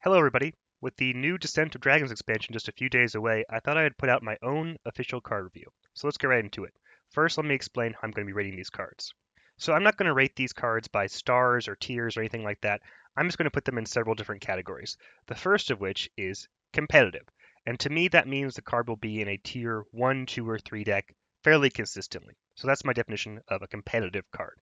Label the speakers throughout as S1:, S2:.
S1: Hello everybody! With the new Descent of Dragons expansion just a few days away, I thought I'd put out my own official card review. So let's get right into it. First, let me explain how I'm going to be rating these cards. So I'm not going to rate these cards by stars or tiers or anything like that. I'm just going to put them in several different categories. The first of which is competitive. And to me, that means the card will be in a tier 1, 2, or 3 deck fairly consistently. So that's my definition of a competitive card.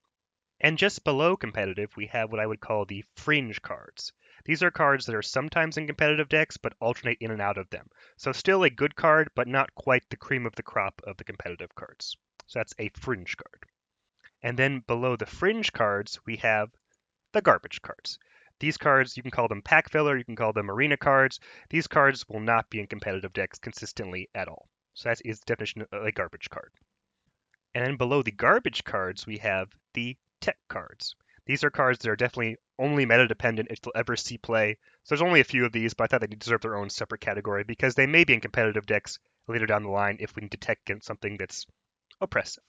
S1: And just below competitive, we have what I would call the fringe cards. These are cards that are sometimes in competitive decks, but alternate in and out of them. So still a good card, but not quite the cream of the crop of the competitive cards. So that's a fringe card. And then below the fringe cards, we have the garbage cards. These cards, you can call them pack filler, you can call them arena cards. These cards will not be in competitive decks consistently at all. So that is the definition of a garbage card. And then below the garbage cards, we have the tech cards. These are cards that are definitely only meta dependent if they'll ever see play. So there's only a few of these, but I thought they deserve their own separate category because they may be in competitive decks later down the line if we need to tech against something that's oppressive.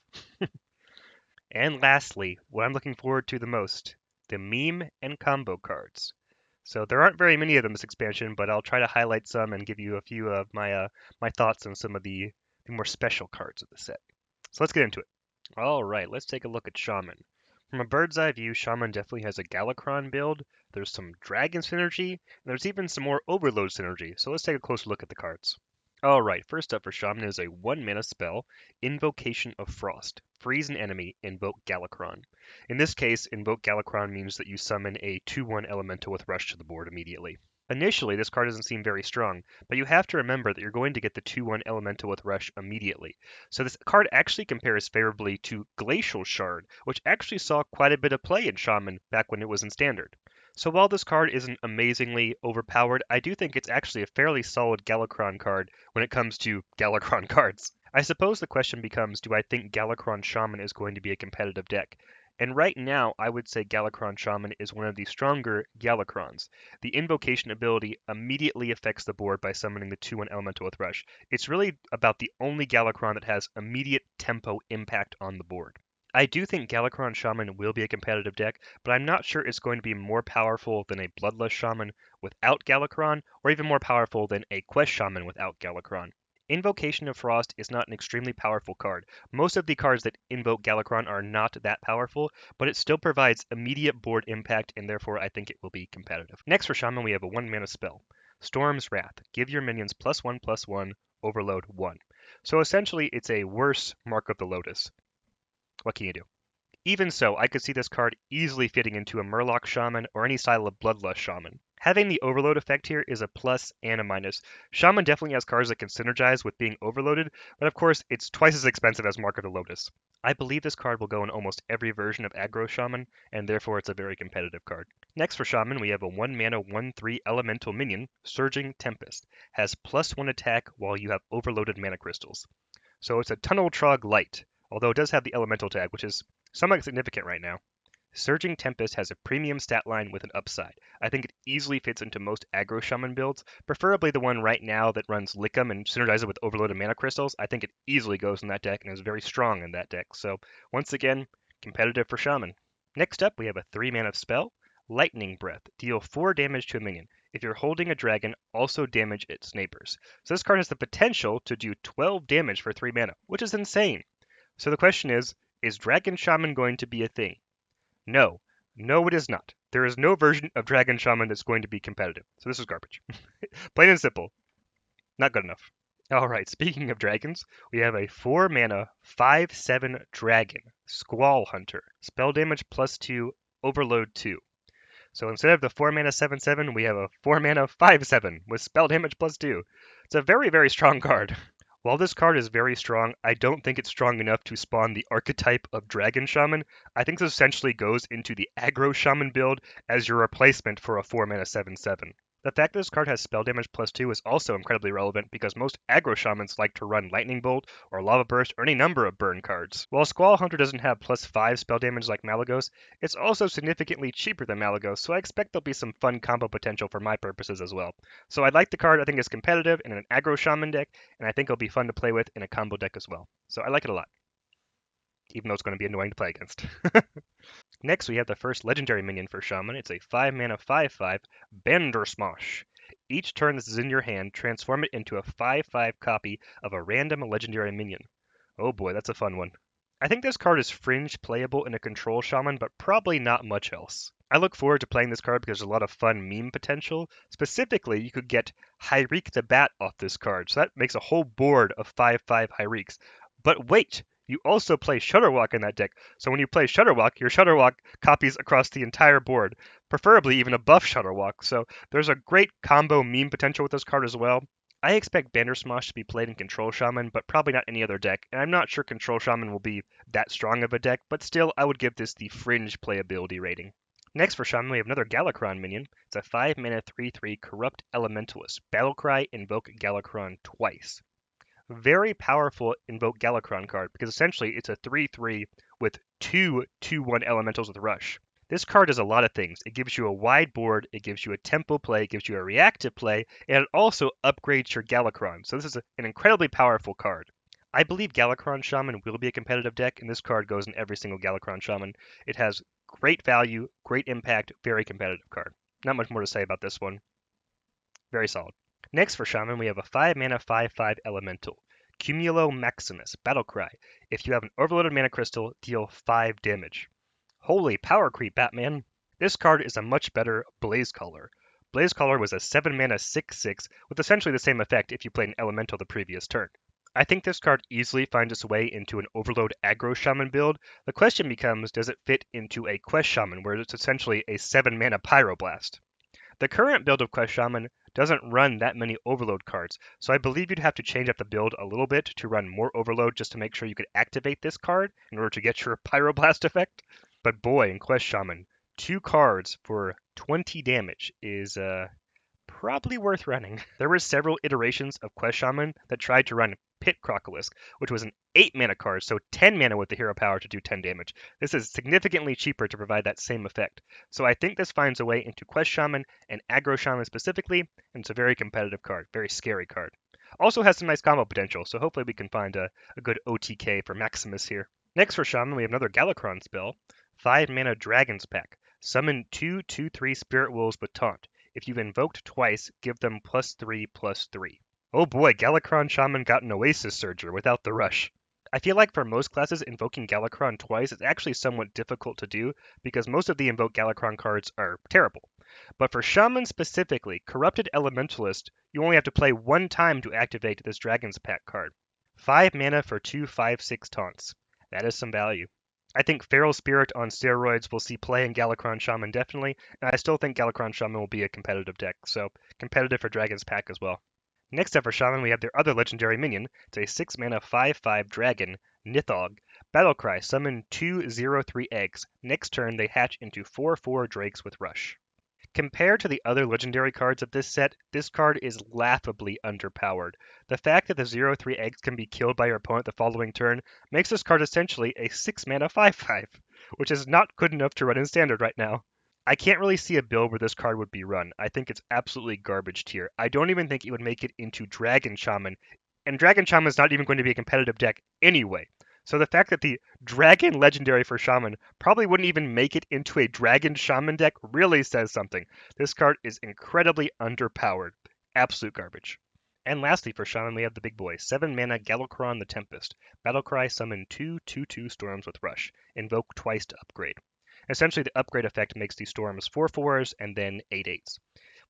S1: And lastly, what I'm looking forward to the most, the meme and combo cards. So there aren't very many of them this expansion, but I'll try to highlight some and give you a few of my thoughts on some of the more special cards of the set. So let's get into it. All right, let's take a look at Shaman. From a bird's eye view, Shaman definitely has a Galakrond build. There's some Dragon synergy, and there's even some more Overload synergy. So let's take a closer look at the cards. All right, first up for Shaman is a 1-mana spell, Invocation of Frost. Freeze an enemy, invoke Galakrond. In this case, invoke Galakrond means that you summon a 2/1 elemental with rush to the board immediately. Initially, this card doesn't seem very strong, but you have to remember that you're going to get the 2/1 elemental with rush immediately. So this card actually compares favorably to Glacial Shard, which actually saw quite a bit of play in Shaman back when it was in Standard. So while this card isn't amazingly overpowered, I do think it's actually a fairly solid Galakrond card when it comes to Galakrond cards. I suppose the question becomes, do I think Galakrond Shaman is going to be a competitive deck? And right now, I would say Galakrond Shaman is one of the stronger Galakronds. The invocation ability immediately affects the board by summoning the 2/1 elemental with rush. It's really about the only Galakron that has immediate tempo impact on the board. I do think Galakrond Shaman will be a competitive deck, but I'm not sure it's going to be more powerful than a Bloodlust Shaman without Galakrond, or even more powerful than a Quest Shaman without Galakrond. Invocation of Frost is not an extremely powerful card. Most of the cards that invoke Galakrond are not that powerful, but it still provides immediate board impact, and therefore I think it will be competitive. Next for Shaman, we have a 1-mana spell, Storm's Wrath. Give your minions +1/+1, overload 1. So essentially, it's a worse Mark of the Lotus. What can you do? Even so, I could see this card easily fitting into a Murloc Shaman or any style of Bloodlust Shaman. Having the overload effect here is a plus and a minus. Shaman definitely has cards that can synergize with being overloaded, but of course it's twice as expensive as Mark of the Lotus. I believe this card will go in almost every version of Aggro Shaman, and therefore it's a very competitive card. Next for Shaman, we have a 1-mana 1/3 elemental minion, Surging Tempest. Has +1 attack while you have overloaded mana crystals. So it's a Tunnel Trog Light, although it does have the elemental tag, which is somewhat significant right now. Surging Tempest has a premium stat line with an upside. I think it easily fits into most aggro Shaman builds, preferably the one right now that runs Lickum and synergizes it with overloaded mana crystals. I think it easily goes in that deck and is very strong in that deck. So once again, competitive for Shaman. Next up, we have a 3-mana spell, Lightning Breath. Deal 4 damage to a minion. If you're holding a dragon, also damage its neighbors. So this card has the potential to do 12 damage for 3 mana, which is insane. So the question is Dragon Shaman going to be a thing? No. No, it is not. There is no version of Dragon Shaman that's going to be competitive. So this is garbage. Plain and simple. Not good enough. Alright, speaking of dragons, we have a 4-mana 5/7 dragon, Squall Hunter. Spell damage +2, overload 2. So instead of the 4-mana 7/7, we have a 4-mana 5/7 with spell damage +2. It's a very, very strong card. While this card is very strong, I don't think it's strong enough to spawn the archetype of Dragon Shaman. I think this essentially goes into the Aggro Shaman build as your replacement for a 4-mana 7/7. The fact that this card has spell damage +2 is also incredibly relevant because most aggro shamans like to run Lightning Bolt or Lava Burst or any number of burn cards. While Squall Hunter doesn't have +5 spell damage like Malygos, it's also significantly cheaper than Malygos, so I expect there'll be some fun combo potential for my purposes as well. So I like the card, I think it's competitive in an aggro shaman deck, and I think it'll be fun to play with in a combo deck as well. So I like it a lot, even though it's going to be annoying to play against. Next, we have the first legendary minion for Shaman. It's a 5-mana 5/5 Bandersmash. Each turn this is in your hand, transform it into a 5/5 copy of a random legendary minion. Oh boy, that's a fun one. I think this card is fringe playable in a control Shaman, but probably not much else. I look forward to playing this card because there's a lot of fun meme potential. Specifically, you could get Hyreek the Bat off this card, so that makes a whole board of 5/5 Hyreeks. But wait! You also play Shudderwock in that deck, so when you play Shudderwock, your Shudderwock copies across the entire board, preferably even a buff Shudderwock, so there's a great combo meme potential with this card as well. I expect Bandersmash to be played in Control Shaman, but probably not any other deck, and I'm not sure Control Shaman will be that strong of a deck, but still, I would give this the fringe playability rating. Next for Shaman, we have another Galakrond minion. It's a 5-mana 3/3 Corrupt Elementalist. Battlecry, invoke Galakrond twice. Very powerful invoke Galakrond card because essentially it's a 3/3 with two 2/1 elementals with rush. This card does a lot of things. It gives you a wide board, it gives you a tempo play, it gives you a reactive play, and it also upgrades your Galakrond. So this is an incredibly powerful card. I believe Galakrond Shaman will be a competitive deck, and this card goes in every single Galakrond Shaman. It has great value, great impact, very competitive card. Not much more to say about this one. Very solid. Next for Shaman, we have a 5-mana 5/5 Elemental. Cumulo Maximus, Battlecry. If you have an overloaded mana crystal, deal 5 damage. Holy power creep, Batman! This card is a much better Blazecaller. Blazecaller was a 7-mana 6/6 with essentially the same effect if you played an Elemental the previous turn. I think this card easily finds its way into an Overload Aggro Shaman build. The question becomes, does it fit into a Quest Shaman where it's essentially a 7-mana Pyroblast? The current build of Quest Shaman doesn't run that many Overload cards, so I believe you'd have to change up the build a little bit to run more Overload just to make sure you could activate this card in order to get your Pyroblast effect. But boy, in Quest Shaman, 2 cards for 20 damage is probably worth running. There were several iterations of Quest Shaman that tried to run Pit Crocolisk, which was an 8-mana card, so 10 mana with the hero power to do 10 damage. This is significantly cheaper to provide that same effect. So I think this finds a way into Quest Shaman and Aggro Shaman specifically, and it's a very competitive card, very scary card. Also has some nice combo potential, so hopefully we can find a good OTK for Maximus here. Next for Shaman, we have another Galakrond spell, 5-mana Dragon's Pack. Summon 2 2/3 Spirit Wolves with Taunt. If you've invoked twice, give them +3/+3. Oh boy, Galakrond Shaman got an Oasis Surger without the rush. I feel like for most classes, invoking Galakrond twice is actually somewhat difficult to do because most of the invoke Galakrond cards are terrible. But for Shaman specifically, Corrupted Elementalist, you only have to play 1 time to activate this Dragon's Pack card. 5 mana for 2 5/6 taunts. That is some value. I think Feral Spirit on steroids will see play in Galakrond Shaman definitely, and I still think Galakrond Shaman will be a competitive deck, so competitive for Dragon's Pack as well. Next up for Shaman, we have their other legendary minion. It's a 6-mana 5/5 dragon, Nithog. Battlecry, summon 2 0/3 eggs. Next turn, they hatch into 4/4 drakes with rush. Compared to the other legendary cards of this set, this card is laughably underpowered. The fact that the 0/3 eggs can be killed by your opponent the following turn makes this card essentially a 6-mana 5/5, which is not good enough to run in Standard right now. I can't really see a build where this card would be run. I think it's absolutely garbage tier. I don't even think it would make it into Dragon Shaman, and Dragon Shaman is not even going to be a competitive deck anyway. So the fact that the Dragon Legendary for Shaman probably wouldn't even make it into a Dragon Shaman deck really says something. This card is incredibly underpowered. Absolute garbage. And lastly for Shaman, we have the big boy, 7-mana Galakrond the Tempest. Battlecry, summon 2 2/2 storms with rush. Invoke twice to upgrade. Essentially, the upgrade effect makes these storms 4/4s and then 8/8s.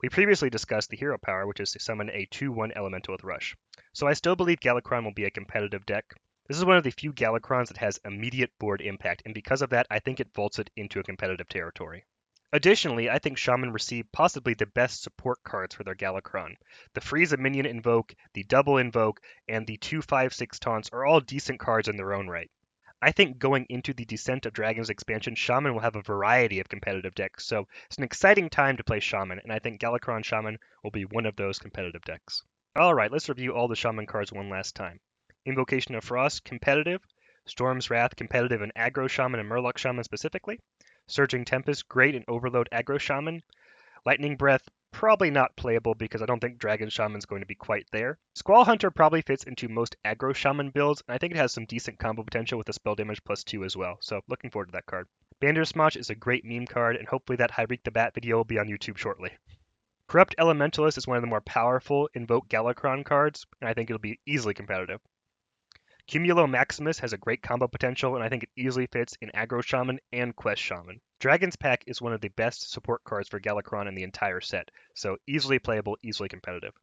S1: We previously discussed the hero power, which is to summon a 2/1 elemental with rush. So I still believe Galakrond will be a competitive deck. This is one of the few Galakronds that has immediate board impact, and because of that, I think it vaults it into a competitive territory. Additionally, I think Shaman received possibly the best support cards for their Galakrond. The freeze a minion invoke, the double invoke, and the 2 5/6 taunts are all decent cards in their own right. I think going into the Descent of Dragons expansion, Shaman will have a variety of competitive decks, so it's an exciting time to play Shaman, and I think Galakrond Shaman will be one of those competitive decks. Alright, let's review all the Shaman cards one last time. Invocation of Frost, competitive. Storm's Wrath, competitive in Aggro Shaman and Murloc Shaman specifically. Surging Tempest, great in Overload Aggro Shaman. Lightning Breath, probably not playable because I don't think Dragon Shaman's going to be quite there. Squall Hunter probably fits into most Aggro Shaman builds, and I think it has some decent combo potential with the spell damage +2 as well, so looking forward to that card. Bandersnatch is a great meme card, and hopefully that Hyreek the Bat video will be on YouTube shortly. Corrupt Elementalist is one of the more powerful Invoke Galakrond cards, and I think it'll be easily competitive. Cumulo Maximus has a great combo potential, and I think it easily fits in Aggro Shaman and Quest Shaman. Dragon's Pack is one of the best support cards for Galakrond in the entire set, so easily playable, easily competitive.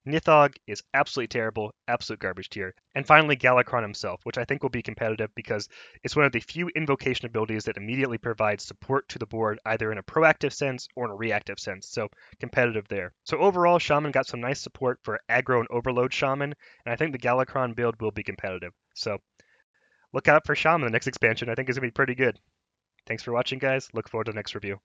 S1: Nithog is absolutely terrible, absolute garbage tier. And finally, Galakrond himself, which I think will be competitive because it's one of the few invocation abilities that immediately provides support to the board, either in a proactive sense or in a reactive sense, so competitive there. So overall, Shaman got some nice support for aggro and overload Shaman, and I think the Galakrond build will be competitive. So look out for Shaman the next expansion. I think it's going to be pretty good. Thanks for watching, guys. Look forward to the next review.